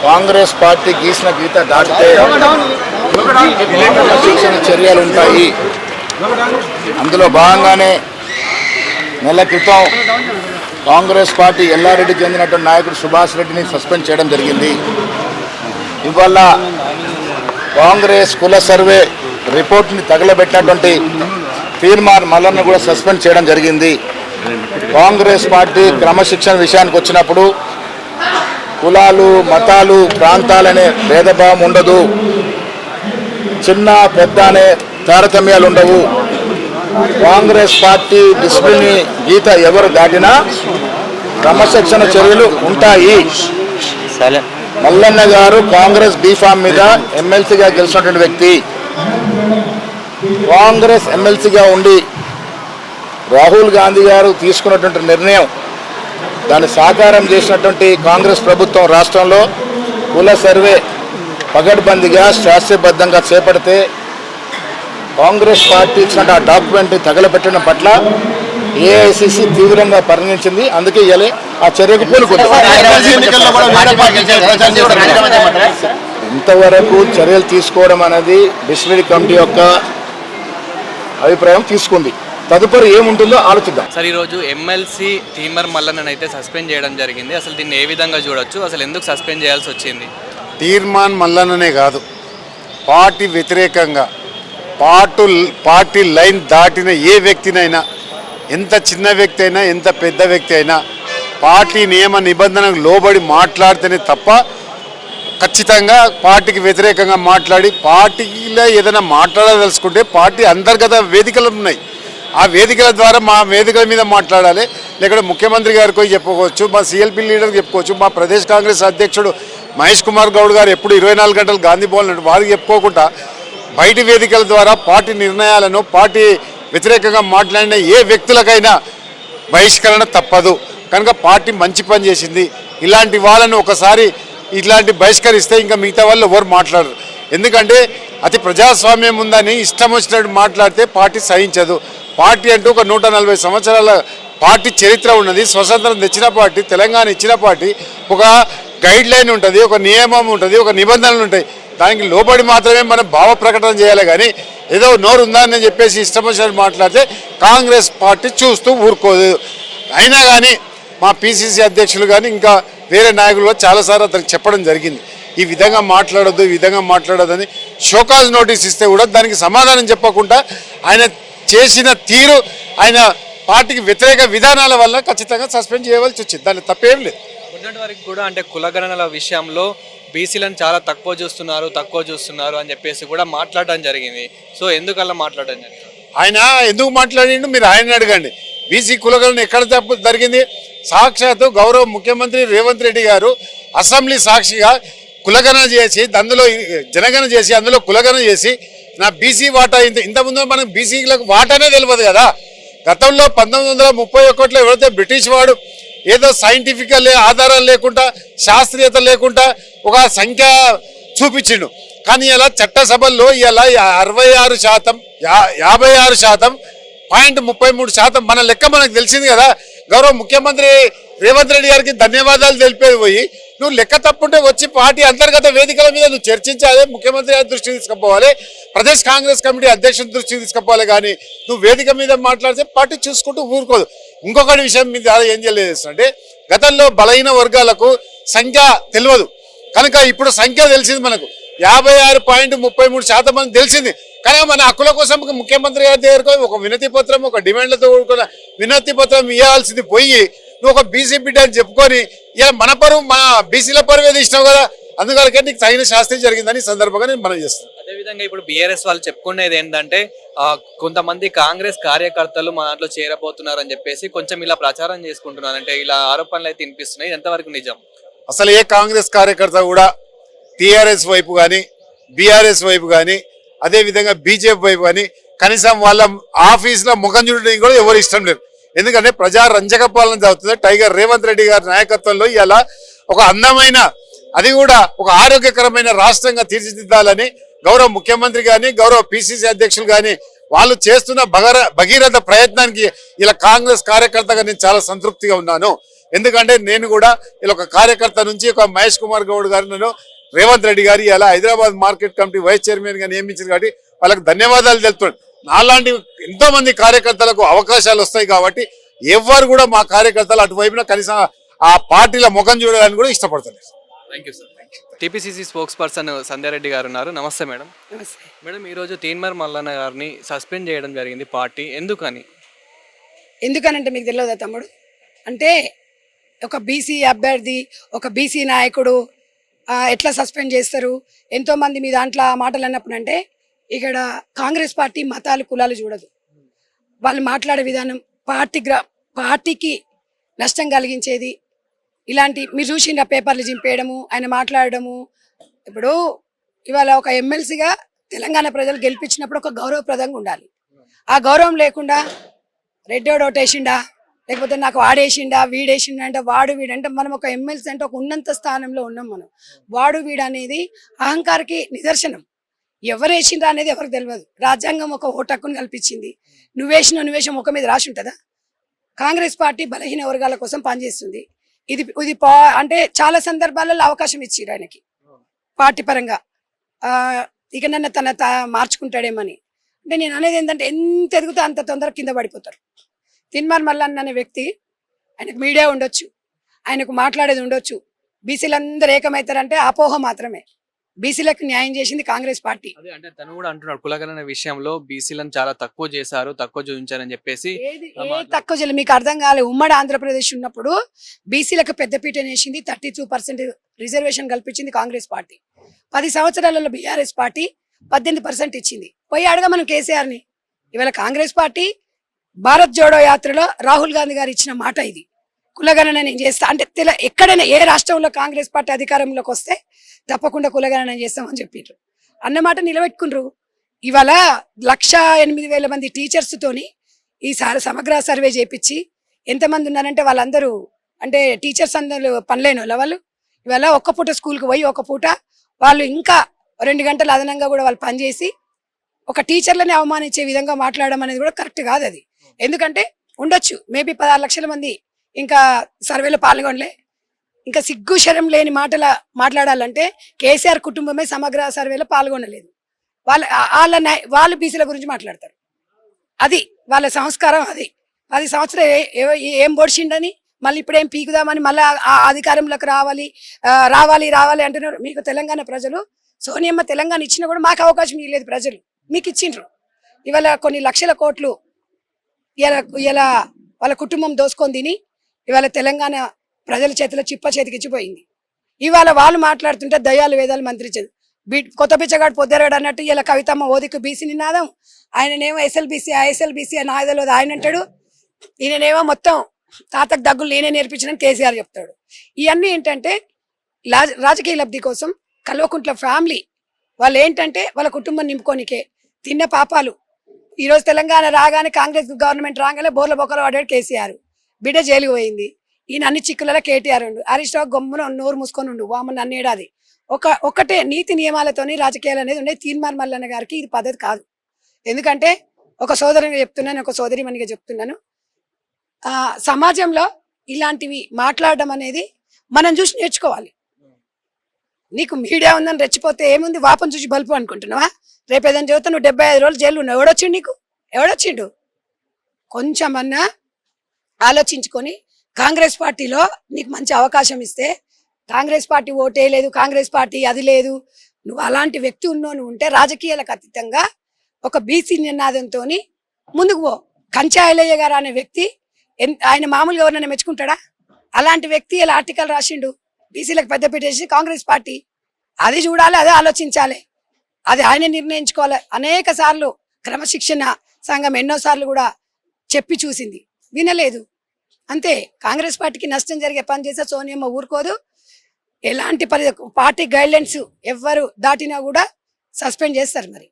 Congress party గీసిన గీత దాటితే శిక్షణ చర్యలు ఉంటాయి. అందులో భాగంగానే నెల క్రితం కాంగ్రెస్ పార్టీ ఎల్లారెడ్డికి చెందినటువంటి నాయకుడు సుభాష్ రెడ్డిని సస్పెండ్ చేయడం జరిగింది. ఇవాళ కాంగ్రెస్ కుల సర్వే రిపోర్ట్ని తగలబెట్టినటువంటి తీర్మాన్ మల్లన్న కూడా సస్పెండ్ చేయడం జరిగింది. కాంగ్రెస్ పార్టీ క్రమశిక్షణ విషయానికి వచ్చినప్పుడు కులాలు, మతాలు, ప్రాంతాలనే భేదభావం ఉండదు, చిన్న పెద్ద అనే తారతమ్యాలు ఉండవు. కాంగ్రెస్ పార్టీ డిసిప్లిన్ గీత ఎవరు దాటినా క్రమశిక్షణ చర్యలు ఉంటాయి. మల్లన్న గారు కాంగ్రెస్ బీఫామ్ మీద ఎమ్మెల్సీగా గెలిచినటువంటి వ్యక్తి. కాంగ్రెస్ ఎమ్మెల్సీగా ఉండి రాహుల్ గాంధీ గారు తీసుకున్నటువంటి నిర్ణయం దాన్ని సాకారం చేసినటువంటి కాంగ్రెస్ ప్రభుత్వం రాష్ట్రంలో కుల సర్వే పగడ్బందీగా శాస్త్రీయబద్ధంగా చేపడితే కాంగ్రెస్ పార్టీ ఇచ్చిన ఆ డాక్యుమెంట్ని తగలబెట్టడం పట్ల ఏఐసిసి తీవ్రంగా పరిగణించింది. అందుకే ఇవాళ ఆ చర్యకు పూనుకుంది. ఇంతవరకు చర్యలు తీసుకోవడం అనేది డిసిప్లినరీ కమిటీ యొక్క అభిప్రాయం తీసుకుంది. తదుపరి ఏముంటుందో ఆలోచిద్దాం. సార్, ఈరోజు ఎమ్మెల్సీ తీర్మాన్ మల్లన్నను అయితే సస్పెండ్ చేయడం జరిగింది. అసలు దీన్ని ఏ విధంగా చూడొచ్చు? అసలు ఎందుకు సస్పెండ్ చేయాల్సి వచ్చింది? తీర్మాన్ మల్లన్ననే కాదు, పార్టీ వ్యతిరేకంగా పార్టీ లైన్ దాటిన ఏ వ్యక్తినైనా, ఎంత చిన్న వ్యక్తి అయినా, ఎంత పెద్ద వ్యక్తి అయినా పార్టీ నియమ నిబంధనలకు లోబడి మాట్లాడితేనే తప్ప ఖచ్చితంగా పార్టీకి వ్యతిరేకంగా మాట్లాడి పార్టీలో ఏదైనా మాట్లాడదలుచుకుంటే పార్టీ అంతర్గత వేదికలు ఉన్నాయి. ఆ వేదికల ద్వారా మా వేదికల మీద మాట్లాడాలి. లేకపోతే ముఖ్యమంత్రి గారికి చెప్పుకోవచ్చు, మా సిఎల్పి లీడర్కి చెప్పుకోవచ్చు, మా ప్రదేశ్ కాంగ్రెస్ అధ్యక్షుడు మహేష్ కుమార్ గౌడ్ గారు ఎప్పుడు 24 గంటలు గాంధీ భవన్ వారికి చెప్పుకోకుండా బయటి వేదికల ద్వారా పార్టీ నిర్ణయాలను, పార్టీ వ్యతిరేకంగా మాట్లాడిన ఏ వ్యక్తులకైనా బహిష్కరణ తప్పదు. కనుక పార్టీ మంచి పని చేసింది. ఇలాంటి వాళ్ళను ఒకసారి ఇట్లాంటి బహిష్కరిస్తే ఇంకా మిగతా వాళ్ళు ఎవరు మాట్లాడరు. ఎందుకంటే అతి ప్రజాస్వామ్యం ఉందని ఇష్టం వచ్చినట్టు మాట్లాడితే పార్టీ సహించదు. పార్టీ అంటూ ఒక 140 సంవత్సరాల పార్టీ చరిత్ర ఉన్నది. స్వతంత్రం తెచ్చిన పార్టీ, తెలంగాణ ఇచ్చిన పార్టీ, ఒక గైడ్ లైన్ ఉంటుంది, ఒక నియమం ఉంటుంది, ఒక నిబంధనలు ఉంటాయి. దానికి లోబడి మాత్రమే మనం భావ ప్రకటన చేయాలి. కానీ ఏదో నోరు ఉందని చెప్పేసి ఇష్టం వచ్చినట్టు మాట్లాడితే కాంగ్రెస్ పార్టీ చూస్తూ ఊరుకోదు. అయినా కానీ మా పిసిసి అధ్యక్షులు కానీ ఇంకా వేరే నాయకులు చాలాసార్లు అతనికి చెప్పడం జరిగింది, ఈ విధంగా మాట్లాడొద్దు, ఈ విధంగా మాట్లాడొద్దని. షోకాజ్ నోటీస్ ఇస్తే కూడా దానికి సమాధానం చెప్పకుండా ఆయన చేసిన తీరు, ఆయన పార్టీకి వ్యతిరేక విధానాల వల్ల ఖచ్చితంగా సస్పెండ్ చేయవలసి వచ్చింది. దాన్ని తప్పేం లేదు. మొన్నటి వరకు కూడా అంటే కులగణనల విషయంలో బీసీలను చాలా తక్కువ చూస్తున్నారు అని చెప్పేసి కూడా మాట్లాడడం జరిగింది. సో ఎందుకలా మాట్లాడడం జరిగింది? ఆయన ఎందుకు మాట్లాడిండు మీరు ఆయన అడగండి. బీసీ కులగణన ఎక్కడ జరిగింది? సాక్షాత్తు గౌరవ ముఖ్యమంత్రి రేవంత్ రెడ్డి గారు అసెంబ్లీ సాక్షిగా కులగణన చేసి, అందులో జనగణన చేసి, అందులో కులగణన చేసి నా బీసీ వాటా ఇంతకుముందు మనకు బీసీలకు వాటానే తెలియదు కదా. గతంలో 1931లో ఎవరైతే బ్రిటిష్ వాడు ఏదో సైంటిఫికల్ ఆధారాలు లేకుండా, శాస్త్రీయత లేకుండా ఒక సంఖ్య చూపించిండు. కానీ ఇలా చట్టసభల్లో ఇలా 66%, 56.33% మన లెక్క మనకు తెలిసింది కదా. గౌరవ ముఖ్యమంత్రి రేవంత్ రెడ్డి గారికి ధన్యవాదాలు తెలిపేది పోయి నువ్వు లెక్క తప్పుంటే వచ్చి పార్టీ అంతర్గత వేదికల మీద నువ్వు చర్చించాలి, ముఖ్యమంత్రి గారి దృష్టికి తీసుకుపోవాలి, ప్రదేశ్ కాంగ్రెస్ కమిటీ అధ్యక్షుడి దృష్టికి తీసుకుపోవాలి. కానీ నువ్వు వేదిక మీద మాట్లాడితే పార్టీ చూసుకుంటూ ఊరుకోదు. ఇంకొకటి విషయం మీద ఏం చేయలేదంటే, గతంలో బలహీన వర్గాలకు సంఖ్య తెలియదు కనుక ఇప్పుడు సంఖ్య తెలిసింది మనకు. 56.33% మంది తెలిసింది. కానీ మన హక్కుల కోసం ముఖ్యమంత్రి గారి దగ్గరకు ఒక వినతి పత్రం, ఒక డిమాండ్లతో కూడుకున్న వినతి పత్రం ఇవ్వాల్సింది పోయి నువ్వు ఒక బీసీ బిడ్డ అని చెప్పుకొని ఇలా మన పరువు, మన బీసీల పరువు ఏది ఇష్టం కదా, అందుకని నీకు తగిన శాస్త్రం జరిగిందని సందర్భంగా నేను మనం చేస్తాను. అదేవిధంగా ఇప్పుడు బీఆర్ఎస్ వాళ్ళు చెప్పుకునేది ఏంటంటే కొంతమంది కాంగ్రెస్ కార్యకర్తలు మా దాంట్లో చేరబోతున్నారు అని చెప్పేసి కొంచెం ఇలా ప్రచారం చేసుకుంటున్నారు. అంటే ఇలా ఆరోపణలు అయితే వినిపిస్తున్నాయి. ఎంతవరకు నిజం? అసలు ఏ కాంగ్రెస్ కార్యకర్త కూడా టీఆర్ఎస్ వైపు కానీ, బీఆర్ఎస్ వైపు కానీ, అదేవిధంగా బీజేపీ వైపు కానీ కనీసం వాళ్ళ ఆఫీసులో ముఖం చూడడానికి కూడా ఎవరు ఇష్టం లేదు. ఎందుకంటే ప్రజా రంజక పాలన జరుగుతుంది. టైగర్ రేవంత్ రెడ్డి గారి నాయకత్వంలో ఇలా ఒక అందమైన, అది కూడా ఒక ఆరోగ్యకరమైన రాష్ట్రంగా తీర్చిదిద్దాలని గౌరవ ముఖ్యమంత్రి కానీ, గౌరవ పిసిసి అధ్యక్షులు కానీ వాళ్ళు చేస్తున్న భగీరథ ప్రయత్నానికి ఇలా కాంగ్రెస్ కార్యకర్తగా నేను చాలా సంతృప్తిగా ఉన్నాను. ఎందుకంటే నేను కూడా ఇలా ఒక కార్యకర్త నుంచి ఒక మహేష్ కుమార్ గౌడ్ గారు నేను రేవంత్ రెడ్డి గారు ఇలా Hyderabad market committee vice chairman గా నియమించారు కాబట్టి వాళ్ళకి ధన్యవాదాలు తెలుపుతున్నాను. నాలాంటి ఎంతో మంది కార్యకర్తలకు అవకాశాలు వస్తాయి కాబట్టి ఎవరు కూడా మా కార్యకర్తలు అటువైపున కనీసం ఆ పార్టీల ముఖం చూడడానికి కూడా ఇష్టపడతారు. Thank you sir. TPCC spokes person Sandhya Reddy గారు ఉన్నారు. నమస్తే మేడం. నమస్తే. మేడం, ఈరోజు తీన్మార్ మల్లన్న గారిని సస్పెండ్ చేయడం జరిగింది పార్టీ, ఎందుకని? ఎందుకనంటే మీకు తెలియదా తమ్ముడు? అంటే ఒక బీసీ అభ్యర్థి, ఒక బీసీ నాయకుడు ఎట్లా సస్పెండ్ చేస్తారు? ఎంతోమంది మీ దాంట్లో మాటలు అన్నప్పుడు అంటే ఇక్కడ కాంగ్రెస్ పార్టీ మతాలు కులాలు చూడదు. వాళ్ళు మాట్లాడే విధానం పార్టీకి నష్టం కలిగించేది. ఇలాంటి మీరు చూసిండ్ర పేపర్లు చింపేయడము, ఆయన మాట్లాడడము. ఇప్పుడు ఇవాళ ఒక ఎమ్మెల్సీగా తెలంగాణ ప్రజలు గెలిపించినప్పుడు ఒక గౌరవప్రదంగా ఉండాలి. ఆ గౌరవం లేకుండా రెడ్డోడు ఓటేసిండా, లేకపోతే నాకు వాడేసిండా వీడేసిండా అంటే వాడు వీడంటే మనం ఒక ఎమ్మెల్సీ అంటే ఒక ఉన్నత స్థానంలో ఉన్నాం మనం. వాడు వీడు అనేది అహంకారకి నిదర్శనం. ఎవరు వేసిండ్రా అనేది ఎవరికి తెలియదు. రాజ్యాంగం ఒక ఓటు హక్కును కల్పించింది. నువ్వేసిన ముఖం మీద రాసి ఉంటుందా? కాంగ్రెస్ పార్టీ బలహీన వర్గాల కోసం పనిచేస్తుంది. ఇది అంటే చాలా సందర్భాలలో అవకాశం ఇచ్చారు ఆయనకి పార్టీ పరంగా. ఇక నన్ను తన మార్చుకుంటాడేమని. అంటే నేను అనేది ఏంటంటే ఎంత ఎదిగితే అంత తొందరగా కింద పడిపోతారు. తీన్మార్ మల్లన్న అనే వ్యక్తి, ఆయనకు మీడియా ఉండొచ్చు, ఆయనకు మాట్లాడేది ఉండొచ్చు, బీసీలందరూ ఏకమవుతారంటే అపోహ మాత్రమే. బీసీలకు న్యాయం చేసింది కాంగ్రెస్ పార్టీ. అదే అంటే తను కూడా అంటున్నాడు కులగణన విషయంలో బీసీలను చాలా తక్కువ చేశారు, తక్కువ చూపించారని చెప్పేసి. తక్కువ చేయలేదు, మీకు అర్థం కాలేదు. ఉమ్మడి ఆంధ్రప్రదేశ్ ఉన్నప్పుడు బీసీలకు పెద్దపీట వేసింది, 32% రిజర్వేషన్ కల్పించింది కాంగ్రెస్ పార్టీ. 10 సంవత్సరాలలో బీఆర్ఎస్ పార్టీ 18% ఇచ్చింది. పోయి అడగ మనం కేసీఆర్ని. ఇవాళ కాంగ్రెస్ పార్టీ భారత్ జోడో యాత్రలో రాహుల్ గాంధీ గారు ఇచ్చిన మాట ఇది. కులగణన నేను చేస్తా అంటే ఎక్కడైనా ఏ రాష్ట్రంలో కాంగ్రెస్ పార్టీ అధికారంలోకి వస్తే తప్పకుండా కులగణన చేస్తామని చెప్పారు. అన్నమాట నిలబెట్టుకున్నారు. ఇవాళ 1,08,000 మంది టీచర్స్ తోని ఈసారి సమగ్ర సర్వే చేపించి ఎంతమంది ఉన్నారంటే వాళ్ళందరూ అంటే టీచర్స్ అందరూ పనిలేని వాళ్ళు. ఇవాళ ఒక్క పూట స్కూల్కి పోయి ఒక్క పూట వాళ్ళు ఇంకా 2 గంటలు అదనంగా కూడా వాళ్ళు పనిచేసి ఒక టీచర్లని అవమానించే విధంగా మాట్లాడడం అనేది కూడా కరెక్ట్ కాదు. అది ఎందుకంటే ఉండొచ్చు మేబీ 16 లక్షల మంది ఇంకా సర్వేలో పాల్గొనలే. ఇంకా సిగ్గు శరం లేని మాట్లాడాలంటే కేసీఆర్ కుటుంబమే సమగ్ర సర్వేలో పాల్గొనలేదు. వాళ్ళు బీసీల గురించి మాట్లాడతారు. అది వాళ్ళ సంస్కారం. అది 10 సంవత్సరాలు ఏం పొడిచిండని మళ్ళీ ఇప్పుడేం పీకుదామని మళ్ళీ ఆ అధికారంలోకి రావాలి అంటున్నారు. మీకు తెలంగాణ ప్రజలు సోనియమ్మ తెలంగాణ ఇచ్చినా కూడా మాకు అవకాశం ఇవ్వలేదు. ప్రజలు మీకు ఇచ్చిండ్రు. ఇవాళ కొన్ని లక్షల కోట్లు ఇలా వాళ్ళ కుటుంబం దోసుకొని తిని ఇవాళ తెలంగాణ ప్రజల చేతిలో చిప్ప చేతికిచ్చిపోయింది. ఇవాళ వాళ్ళు మాట్లాడుతుంటే దయ్యాలు వేదాలు మంత్రించదు. కొత్త పిచ్చగాడు పొద్దురాడు అన్నట్టు ఇలా కవితమ్మ ఓదికు బీసీ నినాదం, ఆయననేమో ఎస్ఎల్బీసీ ఎస్ఎల్బీసీ అని నాయదలో ఆయన అంటాడు. ఈయననేమో మొత్తం తాతకు దగ్గులు నేనే నేర్పించిన కేసీఆర్ చెప్తాడు. ఇవన్నీ ఏంటంటే రాజకీయ లబ్ధి కోసం కల్వకుంట్ల ఫ్యామిలీ వాళ్ళు ఏంటంటే వాళ్ళ కుటుంబం నింపుకోనికే తిన్న పాపాలు. ఈరోజు తెలంగాణ రాగానే కాంగ్రెస్ గవర్నమెంట్ రాగానే బోర్ల బొక్కలు పడ్డాడు కేసీఆర్. బిడ్డ జైలుకు పోయింది. ఈయన అన్ని చిక్కులలో కేటీఆర్ ఉండు, హరీష్ రావు గమ్మున నోరు మూసుకొని ఉండు. వామన్ అన్నేడాది ఒక్కటే నీతి నియమాలతోని రాజకీయాలు అనేది ఉండే. తీన్మార్ మల్లన్న గారికి ఇది పద్ధతి కాదు. ఎందుకంటే ఒక సోదరునిగా చెప్తున్నాను, ఒక సోదరిమణిగా చెప్తున్నాను, సమాజంలో ఇలాంటివి మాట్లాడడం అనేది మనం చూసి నేర్చుకోవాలి. నీకు మీడియా ఉందని రెచ్చిపోతే ఏముంది, వాపం చూసి బల్పు అనుకుంటున్నావా? రేపు ఏదైనా చదివితే నువ్వు 75 రోజులు జైలు ఉన్నావు. ఎవడొచ్చిండు? కొంచెమన్నా ఆలోచించుకొని కాంగ్రెస్ పార్టీలో నీకు మంచి అవకాశం ఇస్తే, కాంగ్రెస్ పార్టీ ఓటే లేదు, కాంగ్రెస్ పార్టీ అది లేదు, నువ్వు అలాంటి వ్యక్తి నువ్వు ఉంటే రాజకీయాలకు అతీతంగా ఒక బీసీ నినాదంతో ముందుకు పో. కంచాయలయ్య గారు అనే వ్యక్తి ఆయన మామూలుగా ఎవరైనా మెచ్చుకుంటాడా? అలాంటి వ్యక్తి ఇలా ఆర్టికల్ రాసిండు. బీసీలకు పెద్ద పెట్టేసి కాంగ్రెస్ పార్టీ అది చూడాలి, అదే ఆలోచించాలి, అది ఆయన నిర్ణయించుకోవాలి. అనేక సార్లు క్రమశిక్షణ సంఘం ఎన్నోసార్లు కూడా చెప్పి చూసింది, వినలేదు. అంతే. కాంగ్రెస్ పార్టీకి నష్టం జరిగే పని చేస్తే సోనియమ్మ ఊరుకోదు. ఎలాంటి పార్టీ గైడ్లైన్స్ ఎవ్వరు దాటినా కూడా సస్పెండ్ చేస్తారు. మరి